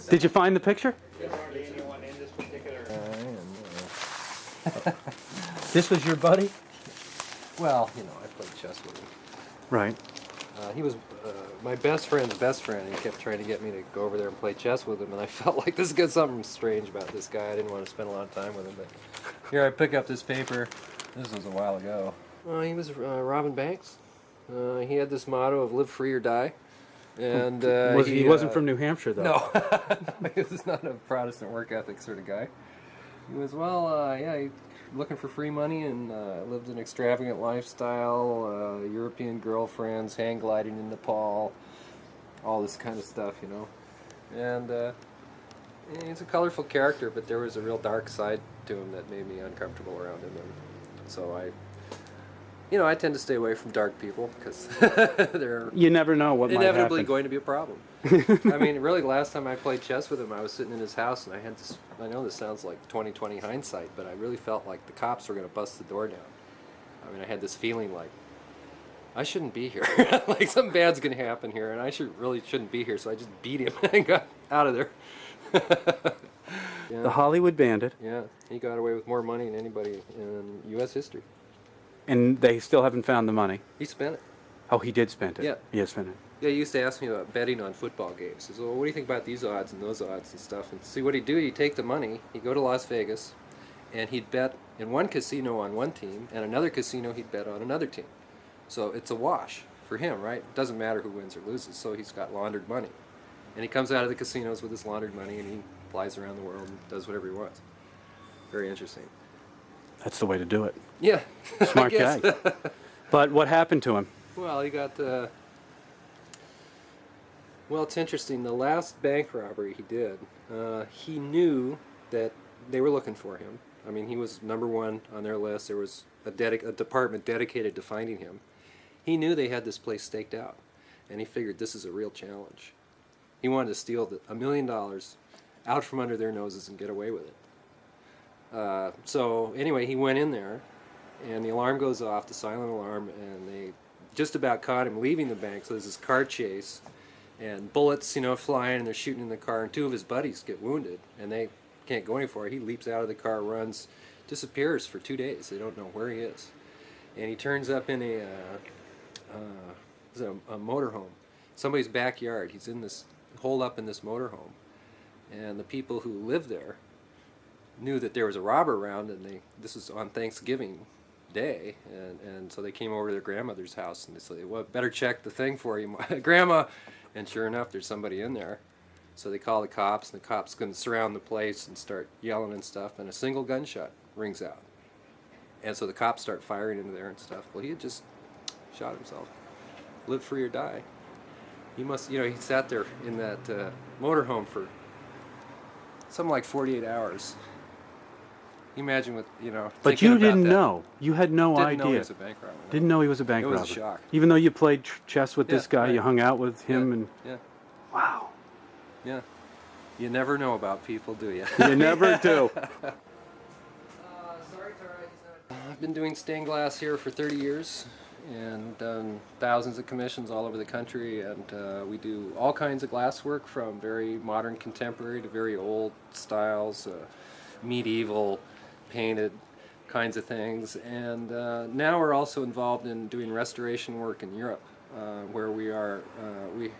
Did you find the picture? This was your buddy? Well, you know, I played chess with him. Right. He was my best friend's best friend. He kept trying to get me to go over there and play chess with him, and I felt like this got something strange about this guy. I didn't want to spend a lot of time with him, but here I pick up this paper. This was a while ago. He was robbing banks. He had this motto of "Live free or die," and he wasn't from New Hampshire, though. No, he was not a Protestant work ethic sort of guy. He was he looking for free money and lived an extravagant lifestyle, European girlfriends, hang gliding in Nepal, all this kind of stuff, you know. And he's a colorful character, but there was a real dark side to him that made me uncomfortable around him. And so I tend to stay away from dark people because they're You never know what might inevitably happen. going to be a problem. I mean, really, last time I played chess with him, I was sitting in his house, and I had this. I know this sounds like 20/20 hindsight, but I really felt like the cops were going to bust the door down. I mean, I had this feeling like I shouldn't be here. Like something bad's going to happen here, and I really shouldn't be here. So I just beat him and got out of there. Yeah. The Hollywood Bandit. Yeah, he got away with more money than anybody in U.S. history. And they still haven't found the money. He spent it. Oh, he did spend it. Yeah. He has spent it. Yeah, he used to ask me about betting on football games. He said, well, what do you think about these odds and those odds and stuff? And see what he'd do, he'd take the money, he'd go to Las Vegas, and he'd bet in one casino on one team, and another casino he'd bet on another team. So it's a wash for him, right? It doesn't matter who wins or loses, so he's got laundered money. And he comes out of the casinos with his laundered money, and he flies around the world and does whatever he wants. Very interesting. That's the way to do it. Yeah. Smart guy. But what happened to him? Well, he got... Well, it's interesting. The last bank robbery he did, he knew that they were looking for him. I mean, he was #1 on their list. There was a department dedicated to finding him. He knew they had this place staked out, and he figured this is a real challenge. He wanted to steal $1 million out from under their noses and get away with it. So anyway, he went in there, and the alarm goes off, the silent alarm, and they just about caught him leaving the bank. So there's this car chase, and bullets, flying, and they're shooting in the car, and 2 of his buddies get wounded, and they can't go any further. He leaps out of the car, runs, disappears for 2 days. They don't know where he is. And he turns up in a motorhome, somebody's backyard. He's holed up in this motorhome, and the people who live there knew that there was a robber around, and this was on Thanksgiving Day, and so they came over to their grandmother's house, and they said, well, better check the thing for you, Grandma. And sure enough, there's somebody in there. So they call the cops, and the cops can surround the place and start yelling and stuff, and a single gunshot rings out. And so the cops start firing into there and stuff. Well, he had just shot himself. Live free or die. He must, he sat there in that motorhome for something like 48 hours. Imagine what, But you didn't know. You had no idea. Didn't know he was a bank robber. No. Didn't know he was a bank robber. It was a shock. Even though you played chess with this guy, right. you hung out with him, and... Yeah. Wow. Yeah. You never know about people, do you? You never do. Sorry, Tara. I've been doing stained glass here for 30 years and done thousands of commissions all over the country, and we do all kinds of glass work, from very modern contemporary to very old styles, medieval, painted kinds of things. And now we're also involved in doing restoration work in Europe, where we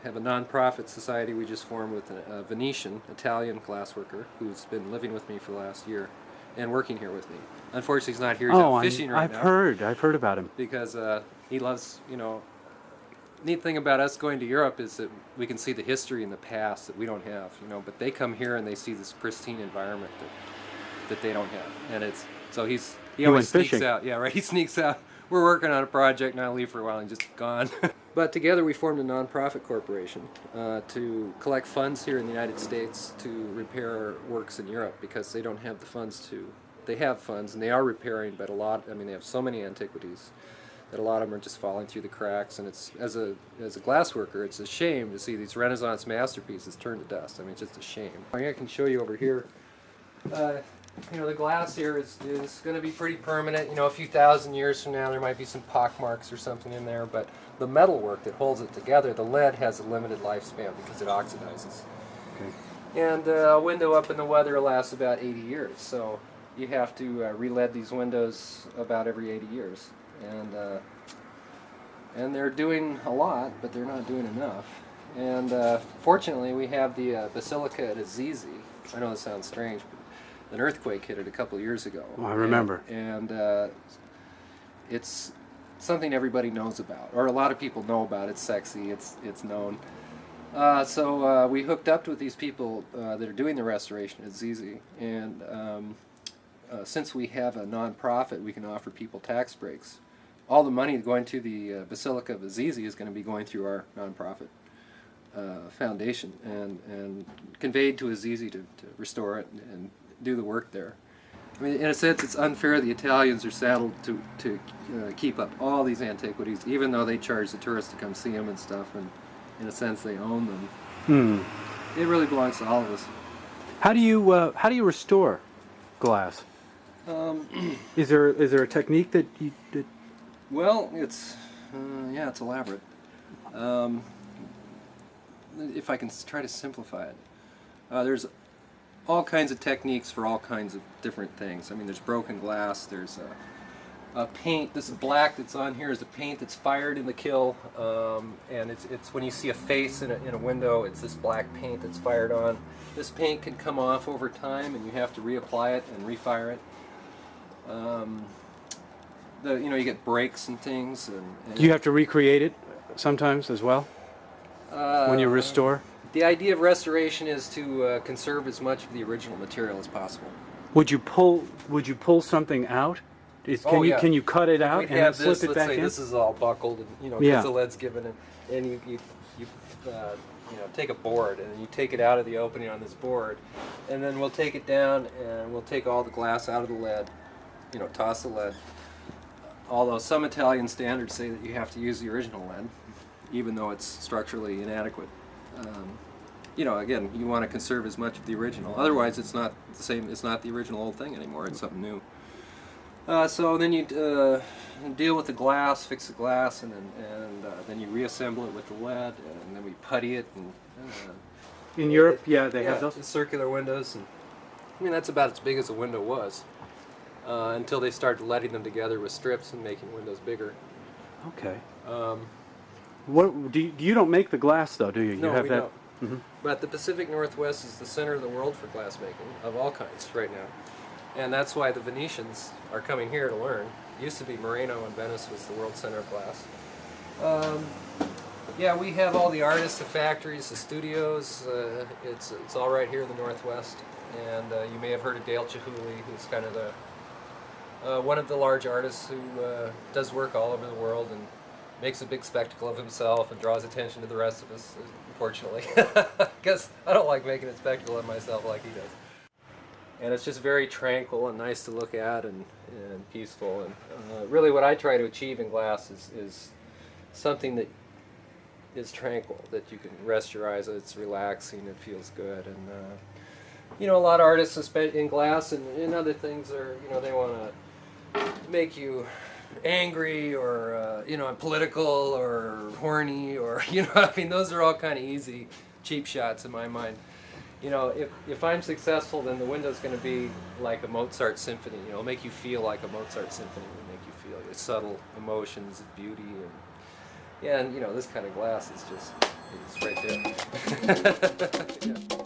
have a non-profit society we just formed with a Venetian, Italian glassworker who's been living with me for the last year and working here with me. Unfortunately, he's not here. He's out fishing right now. I've heard about him. Because he loves, neat thing about us going to Europe is that we can see the history in the past that we don't have, but they come here and they see this pristine environment that they don't have. And he always sneaks fishing. out. Yeah, right, he sneaks out. We're working on a project, and I leave for a while and just gone. But together we formed a non-profit corporation to collect funds here in the United States to repair works in Europe, because they don't have the funds to. They have funds, and they are repairing, but they have so many antiquities that a lot of them are just falling through the cracks. And it's, as a glassworker, it's a shame to see these Renaissance masterpieces turn to dust. It's just a shame. I can show you over here. The glass here is going to be pretty permanent. A few thousand years from now, there might be some pock marks or something in there, but the metal work that holds it together, the lead has a limited lifespan because it oxidizes. Okay. And a window up in the weather lasts about 80 years, so you have to re-lead these windows about every 80 years. And they're doing a lot, but they're not doing enough. And fortunately, we have the Basilica at Azizi. I know this sounds strange, but an earthquake hit it a couple of years ago. Oh, I remember. And it's something everybody knows about, or a lot of people know about. It's sexy. It's known. So we hooked up with these people that are doing the restoration at Azizi, and since we have a non-profit, we can offer people tax breaks. All the money going to the Basilica of Azizi is going to be going through our non-profit foundation and conveyed to Azizi to restore it and do the work there. I mean, in a sense, it's unfair the Italians are saddled to keep up all these antiquities, even though they charge the tourists to come see them and stuff, and in a sense they own them. It really belongs to all of us. How do you restore glass? Is there a technique that you did? Well, it's yeah, it's elaborate. If I can try to simplify it, there's all kinds of techniques for all kinds of different things. I mean, there's broken glass, there's a paint. This is black that's on here is a paint that's fired in the kiln, and it's when you see a face in a window, it's this black paint that's fired on. This paint can come off over time, and you have to reapply it and refire it. You get breaks and things. And Do you have to recreate it sometimes as well when you restore? The idea of restoration is to conserve as much of the original material as possible. Would you pull something out? Can you cut it out and then slip it back in? This is all buckled, and because the lead's given it, and you take a board and you take it out of the opening on this board, and then we'll take it down and we'll take all the glass out of the lead, toss the lead. Although some Italian standards say that you have to use the original lead, even though it's structurally inadequate. Again, you want to conserve as much of the original. Otherwise, it's not the same. It's not the original old thing anymore. It's something new. So then you deal with the glass, fix the glass, and then you reassemble it with the lead, and then we putty it. And in Europe, they have those circular windows, and I mean that's about as big as a window was until they started letting them together with strips and making windows bigger. Okay. What you don't make the glass though, do you? No, you have we that. don't. Mm-hmm. But the Pacific Northwest is the center of the world for glass making of all kinds right now. And that's why the Venetians are coming here to learn. It used to be Murano and Venice was the world center of glass. We have all the artists, the factories, the studios. It's all right here in the Northwest. And you may have heard of Dale Chihuly, who's kind of one of the large artists who does work all over the world and makes a big spectacle of himself and draws attention to the rest of us, unfortunately. Because I don't like making a spectacle of myself like he does. And it's just very tranquil and nice to look at and peaceful. And really what I try to achieve in glass is something that is tranquil, that you can rest your eyes, it's relaxing, it feels good. And a lot of artists in glass and other things are, they want to make you angry or political or horny or those are all kind of easy cheap shots in my mind. If I'm successful, then the window's going to be like a Mozart symphony. It'll make you feel like a Mozart symphony. It'll make you feel the subtle emotions of beauty and this kind of glass is just, it's right there. Yeah.